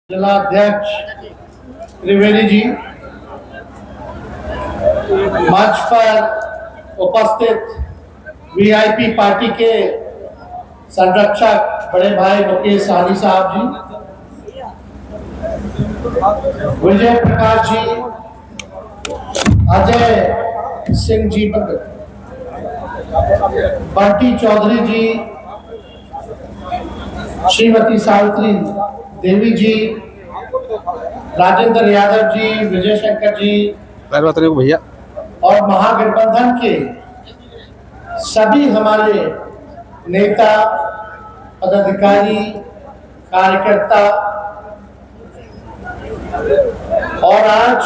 जिलाध्यक्ष त्रिवेदी जी, मंच पर उपस्थित वीआईपी पार्टी के संरक्षक बड़े भाई मुकेश सहनी साहब जी, विजय प्रकाश जी, अजय सिंह जी, बंटी चौधरी जी, श्रीमती सावित्री देवी जी, राजेंद्र यादव जी, विजय शंकर जी भैया और महागठबंधन के सभी हमारे नेता, पदाधिकारी, कार्यकर्ता और आज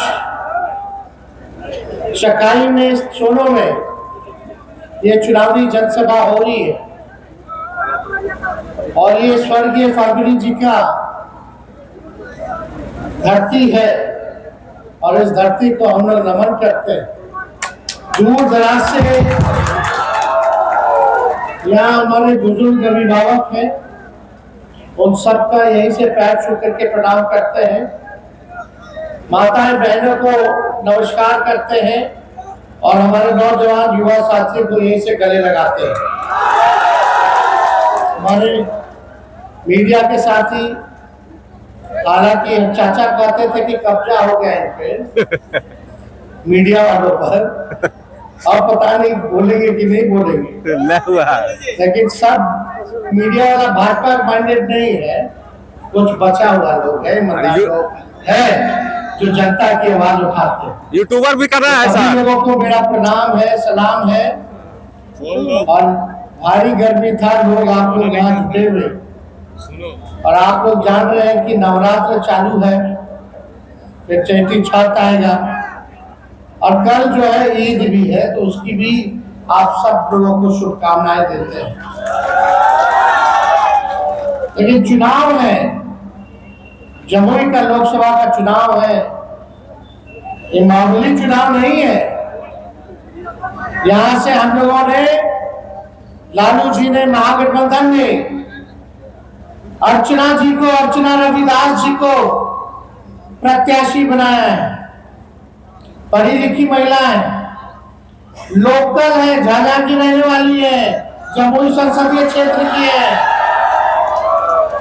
चकाई में, सोनो में ये चुनावी जनसभा हो रही है और ये स्वर्गीय फाल्गुनी जी का धरती है और इस धरती को हम लोग नमन करते हैं। दूर दराज से यहाँ हमारे बुजुर्ग अभिभावक हैं, उन सबका यहीं से पैर छू करके प्रणाम करते हैं, माताएं बहनों को नमस्कार करते हैं और हमारे नौजवान युवा साथियों को यहीं से गले लगाते हैं। हमारे मीडिया के साथी, हालांकि चाचा कहते थे कि कब्जा हो गया इन पे मीडिया वालों पर, अब पता नहीं बोलेंगे कि नहीं बोलेंगे, लेकिन सब मीडिया वाला भाजपा माइंडेड नहीं है, कुछ बचा हुआ लोग है, लोग है जो जनता की आवाज उठाते हैं। यूट्यूबर भी कर रहा है सभी लोगों को मेरा प्रणाम है, सलाम है। और भारी गर्मी था, लोग आप लोग यहाँ जुटे हुए और आप लोग जान रहे हैं कि नवरात्र चालू है, फिर चैती छठ आएगा और कल जो है ईद भी है, तो उसकी भी आप सब लोगों को शुभकामनाएं देते हैं। लेकिन चुनाव है, जमुई का लोकसभा का चुनाव है, ये मामूली चुनाव नहीं है। यहां से हम लोगों ने, लालू जी ने, महागठबंधन ने अर्चना जी को, अर्चना रविदास जी को प्रत्याशी बनाया है। पढ़ी लिखी महिला है, लोकल है, झाझा की रहने वाली है, जमुई संसदीय क्षेत्र की है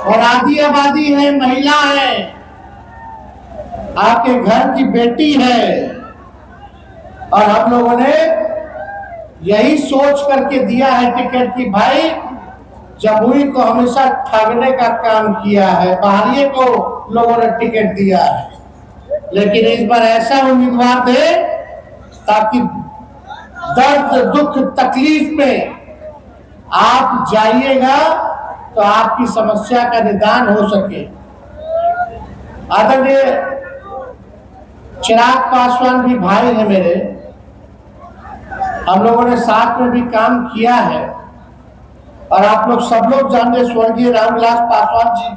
और आधी आबादी है, महिला है, आपके घर की बेटी है। और हम लोगों ने यही सोच करके दिया है टिकट की भाई जमुई को हमेशा ठगने का काम किया है, बाहरी को लोगों ने टिकट दिया है, लेकिन इस बार ऐसा उम्मीदवार दे ताकि दर्द, दुख, तकलीफ में आप जाइएगा तो आपकी समस्या का निदान हो सके। आदरणीय चिराग पासवान भी भाई है मेरे, हम लोगों ने साथ में भी काम किया है और आप लोग सब लोग जानते, स्वर्गीय रामविलास पासवान जी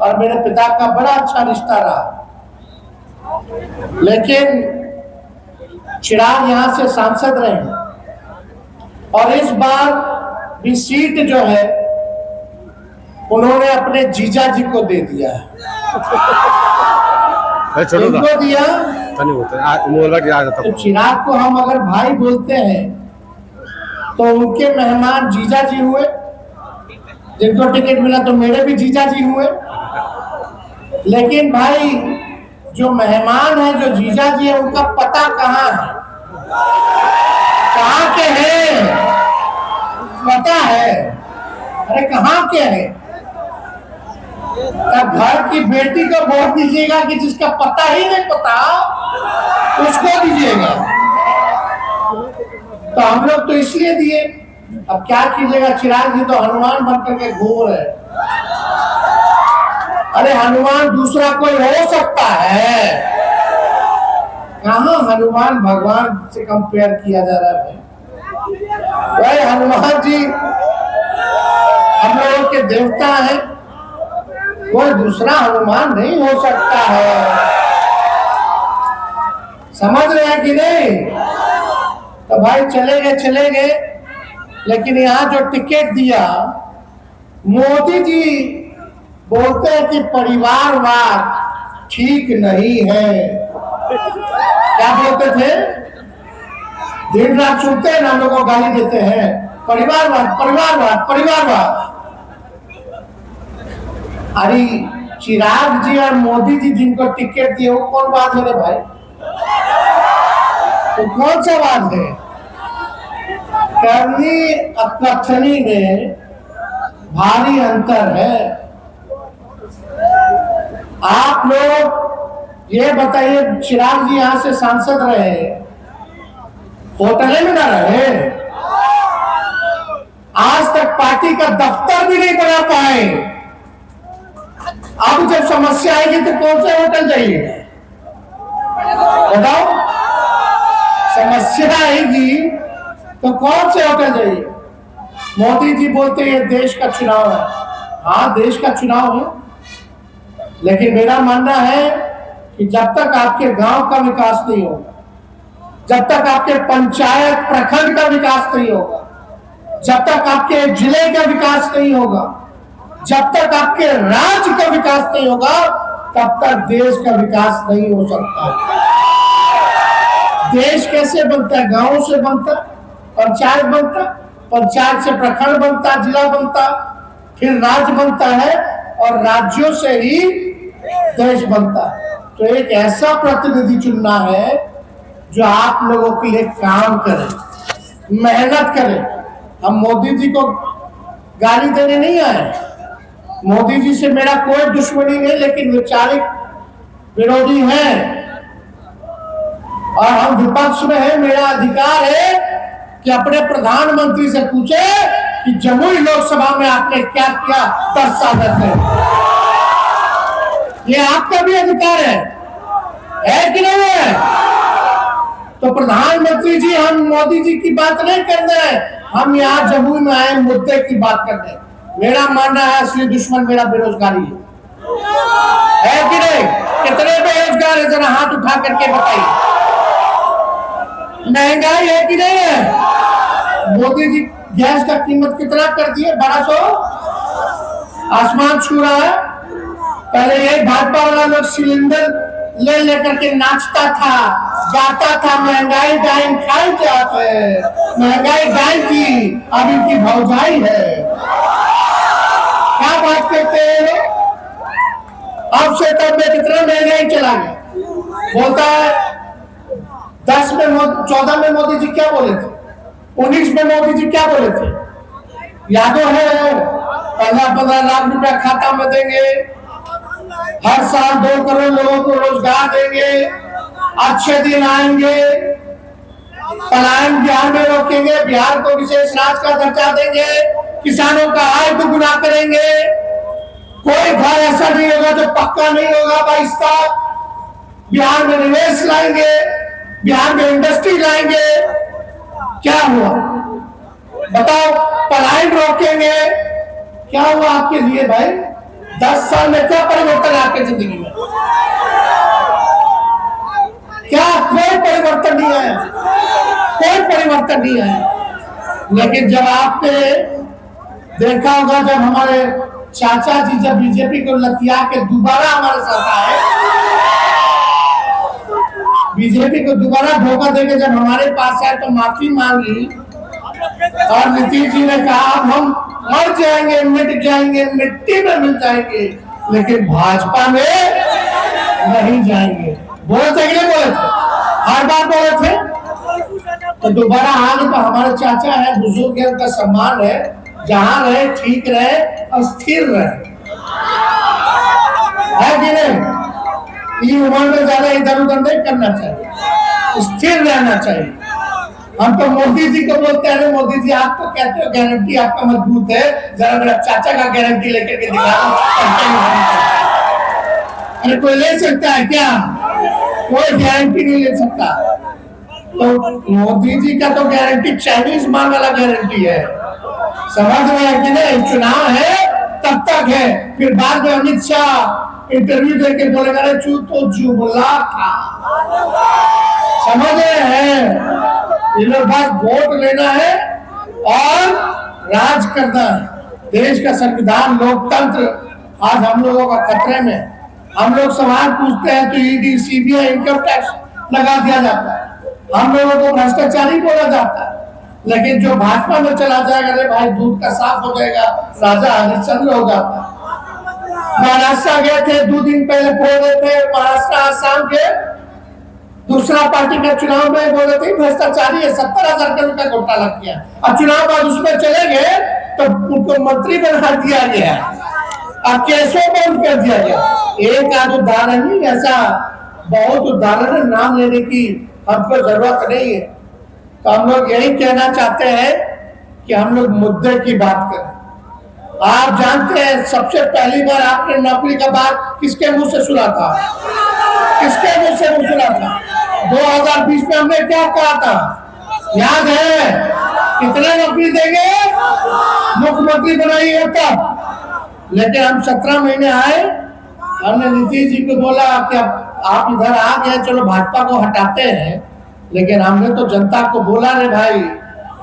और मेरे पिता का बड़ा अच्छा रिश्ता रहा, लेकिन चिराग यहां से सांसद रहे और इस बार भी सीट जो है उन्होंने अपने जीजा जी को दे दिया है। इनको दिया तो चिराग को हम अगर भाई बोलते हैं तो उनके मेहमान जीजा जी हुए, जिनको टिकट मिला तो मेरे भी जीजा जी हुए। लेकिन भाई जो मेहमान है, जो जीजा जी है, उनका पता कहाँ है, कहाँ के हैं, पता है? अरे कहाँ के हैं? तब घर की बेटी को वोट दीजिएगा कि जिसका पता ही नहीं पता उसको दीजिएगा। तो हम लोग तो इसलिए दिए। अब क्या कीजिएगा, चिराग जी तो हनुमान बन करके घूम रहे। अरे हनुमान दूसरा कोई हो सकता है, कहाँ हनुमान भगवान से कंपेयर किया जा रहा है? भाई हनुमान जी हम लोगों के देवता हैं, कोई दूसरा हनुमान नहीं हो सकता है। समझ रहे हैं कि नहीं? तो भाई चले गए, लेकिन यहाँ जो टिकट दिया, मोदी जी बोलते हैं कि परिवारवाद ठीक नहीं है। क्या बोलते थे? दिन रात सुनते हैं ना, हम लोग को गाली देते हैं, परिवारवाद परिवारवाद परिवारवाद। अरे चिराग जी और मोदी जी जिनको टिकट दिए वो कौन बात है रे भाई? वो कौन सा बात है? करनी और कथनी में भारी अंतर है। आप लोग ये बताइए, चिराग जी यहां से सांसद रहे, होटल में ना रहे, आज तक पार्टी का दफ्तर भी नहीं बना पाए। अब जब समस्या आएगी तो कौन से होटल जाइएगा? बताओ, समस्या आएगी तो कौन से होटल जाइए? मोदी जी बोलते हैं ये देश का चुनाव है। हाँ, देश का चुनाव है, लेकिन मेरा मानना है कि जब तक आपके गांव का विकास नहीं होगा, जब तक आपके पंचायत प्रखंड का विकास नहीं होगा, जब तक आपके जिले का विकास नहीं होगा, जब तक आपके राज्य का विकास नहीं होगा, तब तक देश का विकास नहीं हो सकता। देश कैसे बनता है? गांवों से बनता, पंचायत बनता, पंचायत से प्रखंड बनता, जिला बनता, फिर राज्य बनता है, और राज्यों से ही देश बनता है। तो एक ऐसा प्रतिनिधि चुनना है जो आप लोगों के लिए काम करे, मेहनत करे। हम मोदी जी को गाली देने नहीं आए, मोदी जी से मेरा कोई दुश्मनी नहीं, लेकिन वैचारिक विरोधी हैं और हम विपक्ष में हैं। मेरा अधिकार है कि अपने प्रधानमंत्री से पूछे कि जमुई लोकसभा में आपने क्या किया 10 साल में। ये आपका भी अधिकार है कि नहीं है? तो प्रधानमंत्री जी, हम मोदी जी की बात नहीं कर रहे हैं, हम यहाँ जमुई में आए मुद्दे की बात कर रहे हैं। मेरा मानना है असली दुश्मन मेरा बेरोजगारी है कि नहीं? कितने बेरोजगार है, जरा हाथ उठा करके बताइए। महंगाई है कि नहीं है? मोदी जी गैस का कीमत कितना कर दिए? 1200, आसमान छू रहा है। पहले ये भाजपा वाला लोग सिलेंडर ले लेकर के नाचता था, जाता था, महंगाई डाइन खाई जाते, महंगाई डाइन की, अब इनकी भौजाई है। क्या बात करते हैं? अब से तब में कितना महंगाई चला गया। बोलता है 10 में 14 में मोदी जी क्या बोले थे, 19 में मोदी जी क्या बोले थे, यादों है? 15-15 लाख रुपया खाता में देंगे, हर साल 2 करोड़ लोगों को रोजगार देंगे, अच्छे दिन आएंगे, पलायन बिहार में रोकेंगे, बिहार को विशेष राज्य का दर्जा देंगे, किसानों का आय दुगुना करेंगे, कोई घर ऐसा नहीं होगा जो पक्का नहीं होगा 22 तक, बिहार में निवेश लाएंगे, बिहार में इंडस्ट्री लाएंगे। क्या हुआ बताओ? पलायन रोकेंगे। क्या हुआ आपके लिए भाई? 10 साल में क्या परिवर्तन आपके जिंदगी में? क्या कोई परिवर्तन नहीं आया? कोई परिवर्तन नहीं आया। लेकिन जब आपने देखा होगा, जब हमारे चाचा जी जब बीजेपी को लतिया के दोबारा हमारे साथ आए, बीजेपी को दोबारा धोखा देके जब हमारे पास आए तो माफी मांगी, और नीतीश जी ने कहा अब हम मर जाएंगे, मिट जाएंगे, मिट्टी में मिल जाएंगे, लेकिन भाजपा में नहीं जाएंगे। बोले थे कि नहीं बोले थे? हर बार बोले थे। तो दोबारा आने तो हमारे चाचा है, बुजुर्ग है, उनका सम्मान है, जहां रहे ठीक रहे और स्थिर रहे, है कि नहीं? ये उम्र में ज्यादा इधर उधर नहीं करना चाहिए, स्थिर रहना चाहिए। हम तो मोदी जी को बोलते हैं, मोदी जी आप तो कहते हो गारंटी आपका मजबूत है, जरा मेरा चाचा का गारंटी लेकर के दिखा दो। अरे कोई ले सकता है क्या? कोई गारंटी नहीं ले सकता। तो मोदी जी का तो गारंटी चाइनीज माल वाला गारंटी है, समझ रहे हैं कि नहीं? चुनाव है तब तक है, फिर बाद में अमित शाह इंटरव्यू देके बोलेगा अरे चू तो जुमला था। समझ रहे हैं? ये लोग बस वोट लेना है और राज करना है। देश का संविधान, लोकतंत्र आज हम लोगों का खतरे में। हम लोग सवाल पूछते हैं तो ईडी सीबीआई इनकम टैक्स लगा दिया जाता है, हम लोगों को भ्रष्टाचारी बोला जाता है। लेकिन जो भाजपा में चला जाएगा, अरे भाई दूध का साफ हो जाएगा, राजा हरिश्चंद्र हो जाता है। महाराष्ट्र गए थे 2 दिन पहले, बोल रहे थे महाराष्ट्र आसाम के दूसरा पार्टी का चुनाव में बोल रहे थे भ्रष्टाचारी है, 70,000 करोड़ का घोटाला किया, और चुनाव बाद उसमें चले गए तो उनको मंत्री बना दिया गया और केसों बंद कर दिया गया। एक आध उदाहरण नहीं, ऐसा बहुत उदाहरण है, नाम लेने की हमको जरूरत नहीं है। तो हम लोग यही कहना चाहते हैं कि हम लोग मुद्दे की बात करें। आप जानते हैं सबसे पहली बार आपने नौकरी का बात किसके मुंह से सुना था? किसके मुंह से सुना था? 2020 में हमने क्या कहा था, याद है? कितने नौकरी देंगे, मुख्यमंत्री बनाइए तब। लेकिन हम 17 महीने आए, हमने नीतीश जी को बोला कि अब आप इधर आ गए, चलो भाजपा को हटाते हैं। लेकिन हमने तो जनता को बोला रे भाई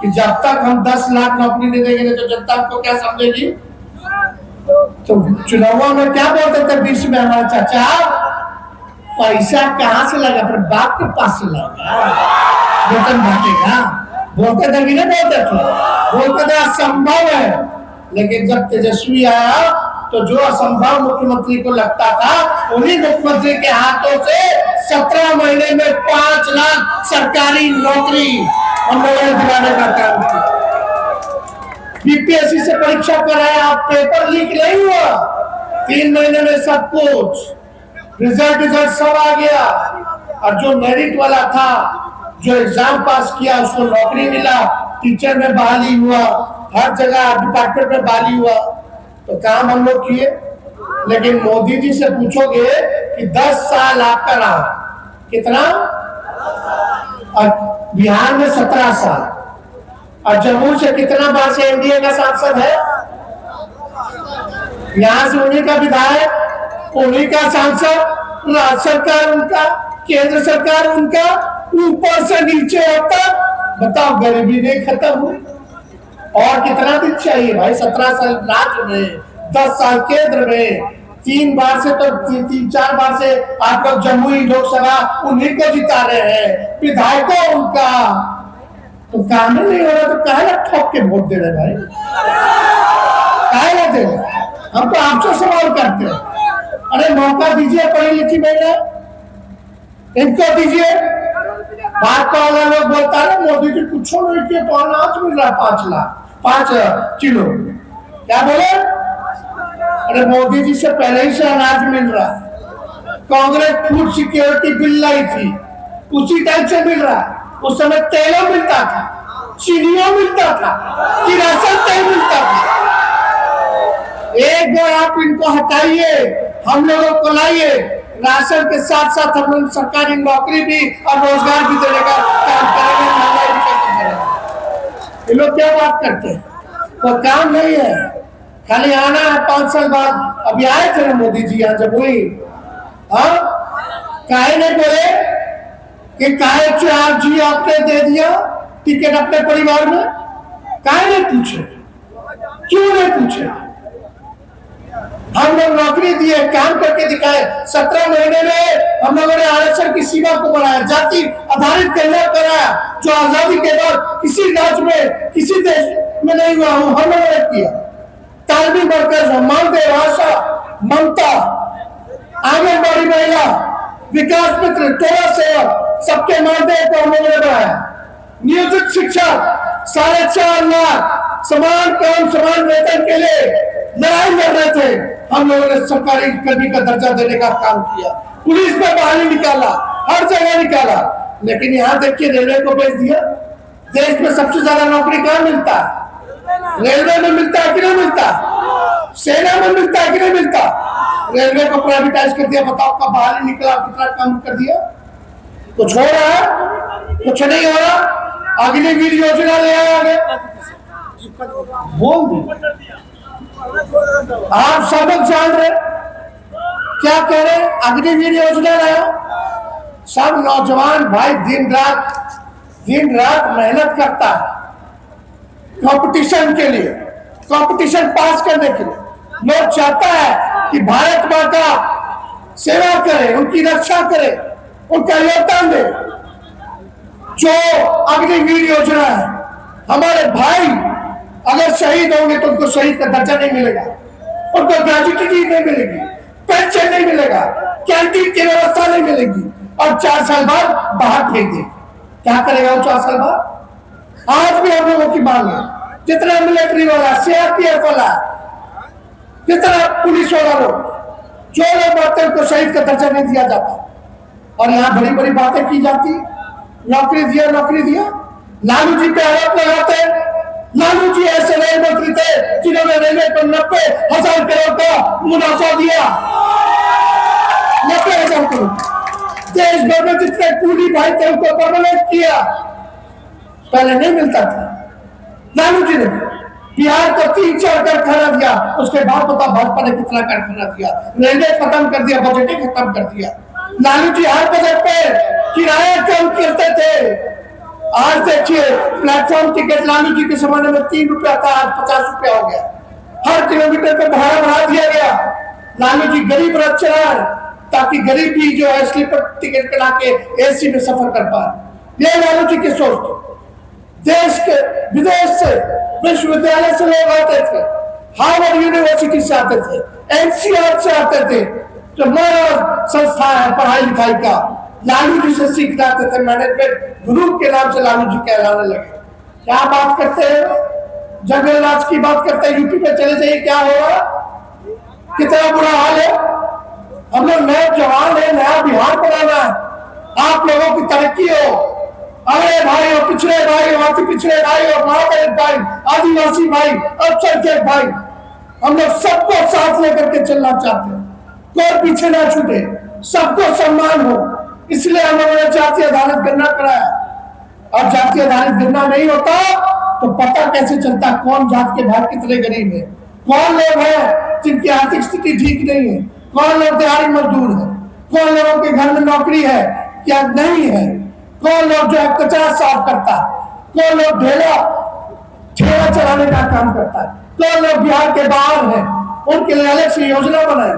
कि जब तक हम 10 लाख नौकरी नहीं देंगे तो जनता को क्या समझेगी। तो चुनाव में क्या बोलते थे 20 में हमारे चाचा, पैसा कहाँ से लगा, अपने बाप के पास से लगा, वेतन घटेगा, बोलते थे कि नहीं बोलते थे? बोलते थे असंभव है। लेकिन जब तेजस्वी आया तो जो असंभव मुख्यमंत्री को लगता था, उन्हीं मुख्यमंत्री के हाथों से 17 महीने में 5 लाख सरकारी नौकरी हम लोगों ने दिलाने का काम किया। बीपीएससी से परीक्षा कराया, पेपर लीक नहीं हुआ, 3 महीने में सब कुछ रिजल्ट सब आ गया। और जो मेरिट वाला था, जो एग्जाम पास किया, उसको नौकरी मिला, टीचर में बहाली हुआ, हर जगह डिपार्टमेंट में बहाली हुआ। तो काम हम लोग किए। लेकिन मोदी जी से पूछोगे कि 10 साल आपका रहा, कितना? और बिहार में 17 साल, और जम्मू से कितना बार से एनडीए का सांसद है? यहाँ से उन्हीं का विधायक, उन्हीं का सांसद, राज्य सरकार उनका, केंद्र सरकार उनका, ऊपर से नीचे तक। बताओ, गरीबी नहीं खत्म हुई? और कितना दिन चाहिए भाई? 17 साल राज्य में, 10 साल केंद्र में, 3 बार से तो 3-4 बार से आप लोग जमुई लोकसभा उन्हीं को जिता रहे हैं, विधायकों उनका। तो काम नहीं हो रहा तो काहे ठोक के वोट दे रहे भाई? काहे दे रहे? हम तो आपसे सवाल करते हैं, अरे मौका दीजिए पढ़ी लिखी महिला, इनको दीजिए। भाजपा वाला लोग बोलता है मोदी जी कुछ नहीं किए तो अनाज मिल रहा 5 किलो। क्या बोले? अरे मोदी जी से पहले ही से अनाज मिल रहा। कांग्रेस फूड सिक्योरिटी बिल लाई थी, उसी टाइम से मिल रहा। उस समय तेलों मिलता था, चीनियों मिलता था, किरासन तेल मिलता था। एक बार आप इनको हटाइए, हम लोगों को लाइए, राशन के साथ साथ हम लोग सरकारी नौकरी भी और रोजगार भी देने का काम करेंगे, महंगाई भी खत्म करेंगे। ये लोग क्या बात करते हैं? कोई काम नहीं है, खाली आना है 5 साल बाद। अभी आए थे ना मोदी जी यहाँ जमुई, हाँ, काहे नहीं बोले कि काहे आप जी आपने दे दिया टिकट अपने परिवार में? काहे नहीं पूछे? क्यों नहीं पूछे? हम लोग नौकरी दिए, काम करके दिखाए। 17 महीने में हम लोगों ने आरक्षण की सीमा को बढ़ाया, जाति आधारित कल्याण कराया, जो आजादी के बाद किसी राज्य में, किसी देश में नहीं हुआ, हम लोगों ने किया। तालमी मरकज, मानदेय, आशा, ममता, आंगनबाड़ी महिला, विकास मित्र, टोला सेवा, सबके मानदेय को हम लोगों ने बढ़ाया। नियोजित शिक्षक 4.5 लाख, समान काम समान वेतन के लिए लड़ाई लड़ रहे थे, हम लोगों ने सरकारी कर्मी का दर्जा देने का काम किया। पुलिस में बहाली निकाला, हर जगह निकाला। लेकिन यहाँ देखिए रेलवे को बेच दिया। देश में सबसे ज्यादा नौकरी कहाँ मिलता है? रेलवे में मिलता है कि नहीं मिलता? सेना में मिलता है कि नहीं मिलता? रेलवे को प्राइवेटाइज कर दिया। बताओ कब बहाली निकला, कितना कम कर दिया? कुछ हो रहा है? कुछ नहीं हो रहा। अग्निवीर योजना ले आए, बोल दी। आप सब लोग जान रहे क्या कह रहे? अग्निवीर योजना लाया। सब नौजवान भाई दिन रात मेहनत करता है कंपटीशन के लिए, कंपटीशन पास करने के लिए। लोग चाहता है कि भारत माता सेवा करें, उनकी रक्षा करें, उनका योगदान दें। जो अग्निवीर योजना है, हमारे भाई अगर शहीद होंगे तो उनको शहीद का दर्जा नहीं मिलेगा, उनको ग्रेजुटी नहीं मिलेगी, पेंशन नहीं मिलेगा, कैंटीन की व्यवस्था नहीं मिलेगी, और 4 साल बाद बाहर फेंक देंगे। क्या करेगा वो 4 साल बाद? आज भी हम लोगों की मांग है, जितना मिलिट्री वाला, सीआरपीएफ वाला, जितना पुलिस वाला लोग, जो लोग मरते हैं उनको शहीद का दर्जा नहीं दिया जाता। और यहाँ बड़ी बड़ी बातें की जाती, नौकरी दिया, नौकरी दिया। लालू जी पे आरोप लगाते हैं। लालू जी ऐसे रेल मंत्री थे जिन्होंने रेलवे को 90,000 करोड़ का मुनाफा दिया। 90,000 करोड़ देश भर में जितने कूली भाई थे उनको परमानेंट किया। पहले नहीं मिलता था। लालू जी ने बिहार को 3-4 कारखाना दिया, उसके बाद पता भाजपा ने कितना कारखाना दिया, रेलवे खत्म कर दिया, बजट खत्म कर दिया। लालू जी हर बजट पे किराया कम करते थे। आज देखिए प्लेटफॉर्म टिकट लालू जी के जमाने में 3 रुपया था, आज 50 रुपया हो गया। हर किलोमीटर पे भाड़ा बढ़ा दिया गया। लालू जी गरीब रथ चलाए ताकि गरीब भी जो है स्लीपर टिकट करा के एसी में सफर कर पाए। ये लालू जी की सोच थी। देश के विदेश से, विश्वविद्यालय से लोग आते थे, हार्वर्ड यूनिवर्सिटी से आते थे, एनसीआर से आते थे, जो मेरा संस्था है पढ़ाई लिखाई का, लालू जी से सीख जाते थे। मैनेजमेंट गुरु के नाम से लालू जी कहलाने लगे। क्या बात करते हैं, जंगल राज की बात करते हैं। यूपी में चले जाइए, क्या होगा, कितना बुरा हाल है। हम लोग नए जवान है, नया बिहार बनाना है, आप लोगों की तरक्की हो। अरे भाई और पिछड़े भाई, अति पिछड़े भाई और महादलित भाई, आदिवासी भाई, अल्पसंख्यक भाई, हम लोग सबको साथ लेकर के चलना चाहते हैं। कोई पीछे ना छूटे, सबको सम्मान हो। इसलिए हम लोगों ने जातीय आधारित गणना कराया। और जातीय आधारित गणना नहीं होता तो पता कैसे चलता कौन जात के भाई कितने गरीब है, कौन लोग हैं जिनकी आर्थिक स्थिति ठीक नहीं है, कौन लोग दिहाड़ी मजदूर है, कौन लोगों के घर में नौकरी है क्या नहीं है, कौन लोग जो है कचरा साफ करता है, कौन लोग ठेला चलाने का काम करता है, कौन लोग बिहार के बाहर हैं, उनके लिए अलग से योजना बनाए।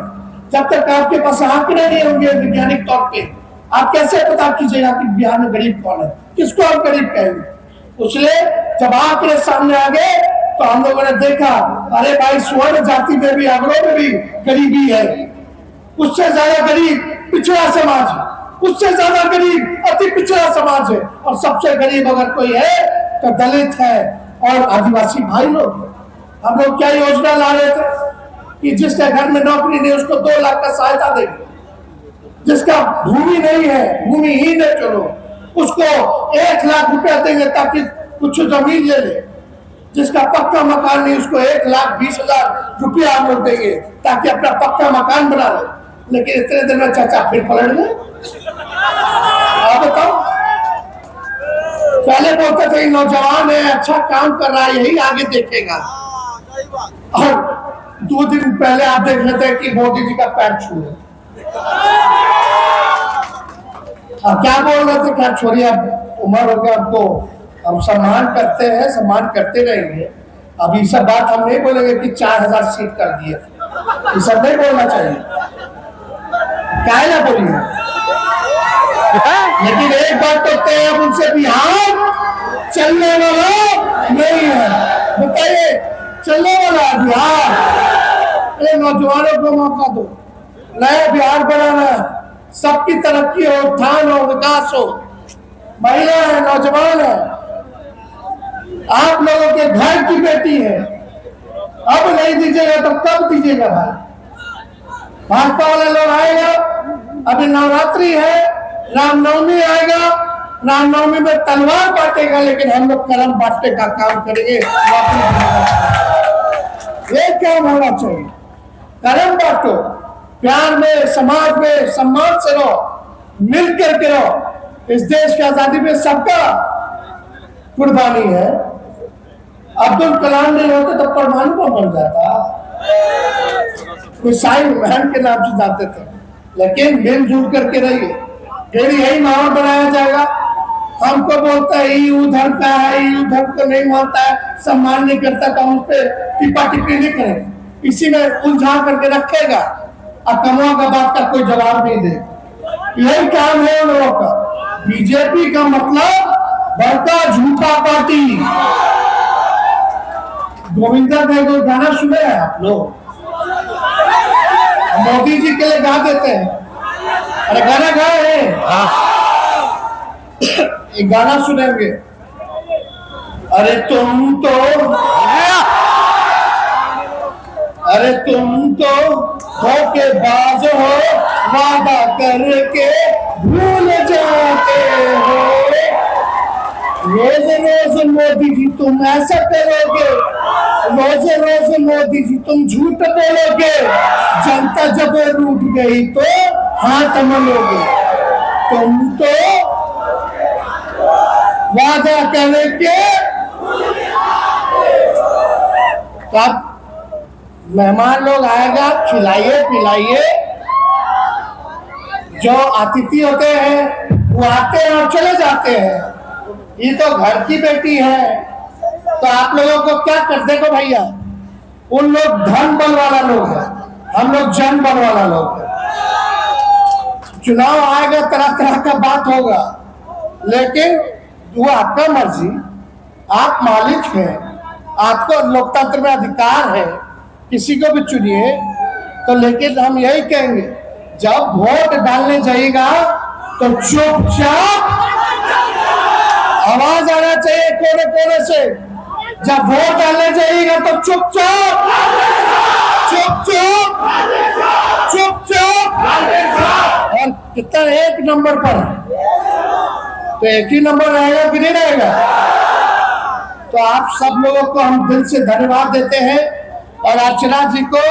जब तक आपके पास आंकड़े नहीं होंगे वैज्ञानिक तौर पे, आप कैसे पता कीजिएगा कि बिहार में गरीब कौन है, किसको आप गरीब कहेंगे। इसलिए जब आंकड़े सामने आ गए तो हम लोगों ने देखा, अरे भाई स्वर्ण जाति में भी, अगड़ों में भी गरीबी है। उससे ज्यादा गरीब पिछड़ा समाज है, उससे ज्यादा गरीब अति पिछड़ा समाज है, और सबसे गरीब अगर कोई है तो दलित है और आदिवासी भाई लोग। हम लोग क्या योजना ला रहे थे कि जिसके घर में नौकरी नहीं उसको 2 लाख का सहायता देंगे, जिसका भूमि नहीं है, भूमिहीन है चलो, उसको 1 लाख रुपया देंगे ताकि कुछ जमीन ले ले, जिसका पक्का मकान नहीं उसको 1,20,000 रुपया हम लोग देंगे ताकि अपना पक्का मकान बना ले। लेकिन इतने दिन में चाचा फिर पलट गए। आप बताओ, पहले बोलते थे नौजवान है, अच्छा काम कर रहा है, यही आगे देखेगा, और 2 दिन पहले आप देख लेते हैं कि मोदी जी का पैर छू रहे। अब क्या बोल रहे थे, क्या छोड़िए, अब उम्र हो गया, हमको हम सम्मान करते हैं, सम्मान करते रहेंगे। अब ये सब बात हम नहीं बोलेंगे कि 4,000 सीट कर दिए, ये सब नहीं बोलना चाहिए, क्या ना बोलिए। लेकिन एक बात तो तय है, उनसे बिहार चलने वाला नहीं है। बताइए, चलने वाला बिहार? अरे नौजवानों को मौका दो, नया बिहार बनाना, सबकी तरक्की हो, उत्थान हो, विकास हो। महिला है, नौजवान है, आप लोगों के घर की बेटी है, अब नहीं दीजिएगा तो कब दीजिएगा भाई? भाजपा वाले लोग आएगा, अभी नवरात्रि है, रामनवमी आएगा, रामनवमी में तलवार बांटेगा, लेकिन हम लोग कलम बांटने का काम करेंगे। ये काम होना चाहिए, कलम बांटो, प्यार में, समाज में सम्मान से रहो, मिल करके रहो। इस देश की आजादी में सबका कुर्बानी है। अब्दुल कलाम नहीं होते तो परमाणु बम बन जाता, मिसाइल मैन के नाम से जाते थे। लेकिन मिलजुल करके रहिए, फिर यही माहौल बनाया जाएगा। हमको बोलता है यू धर्म का है, यू धर्म को नहीं मानता है, सम्मान नहीं करता, तो हम उस पर टिप्पा टिप्पणी नहीं करेंगे, इसी में उलझा करके रखेगा। अकमों का बात का कोई जवाब नहीं दे। यही काम है उन लोगों का। बीजेपी का मतलब बड़का झूठा पार्टी। गोविंदा का कोई गाना सुने हैं आप लोग? मोदी जी के लिए गा देते हैं। अरे गाना गाए हैं, एक गाना सुनेंगे। अरे तुम तो धोखेबाज हो, वादा करके भूल जाते हो। रोज रोज मोदी जी तुम ऐसा करोगे, रोज रोज मोदी जी तुम झूठ बोलोगे, जनता जब रूठ गई तो हाथ मलोगे। तुम तो वादा करके तब मेहमान लोग आएगा, खिलाइए पिलाइए। जो अतिथि होते हैं वो आते हैं और चले जाते हैं। ये तो घर की बेटी है, तो आप लोगों को क्या कर देखो भैया, उन लोग धन बल वाला लोग है, हम लोग जन बल वाला लोग है। चुनाव आएगा, तरह तरह का बात होगा, लेकिन वो आपका मर्जी, आप मालिक हैं, आपको लोकतंत्र में अधिकार है, किसी को भी चुनिए। तो लेकिन हम यही कहेंगे, जब वोट डालने जाइएगा तो चुपचाप, आवाज आना चाहिए कोने कोने से, जब वोट डालने जाइएगा तो चुपचाप चुपचाप चुपचाप। और कितना एक नंबर पर है, तो एक ही नंबर रहेगा कि नहीं रहेगा? तो आप सब लोगों को हम दिल से धन्यवाद देते हैं और अर्चना जी को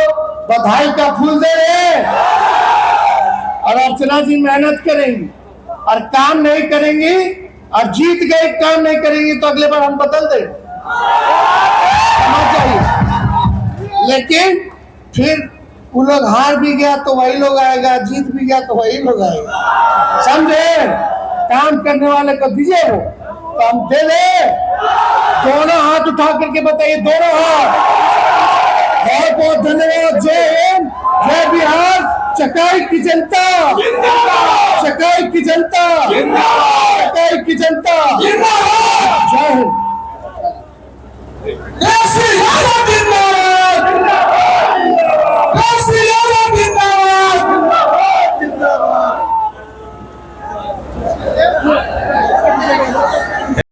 बधाई का फूल दे रहे हैं। और अर्चना जी मेहनत करेंगी और काम नहीं करेंगी, और जीत गए काम नहीं करेंगी तो अगले बार हम बदल देंगे, समझ जाइए। लेकिन फिर वो लोग हार भी गया तो वही लोग आएगा, जीत भी गया तो वही लोग आएगा, समझे? काम करने वाले को दीजिए, वो तो हम दे दे। दोनों हाथ उठा करके बताइए, दोनों हाथ। बहुत बहुत धन्यवाद। जय हिंद, जय बिहार, चकाई की जनता, चकाई की जनता, चकाई की जनता। जय हिंद।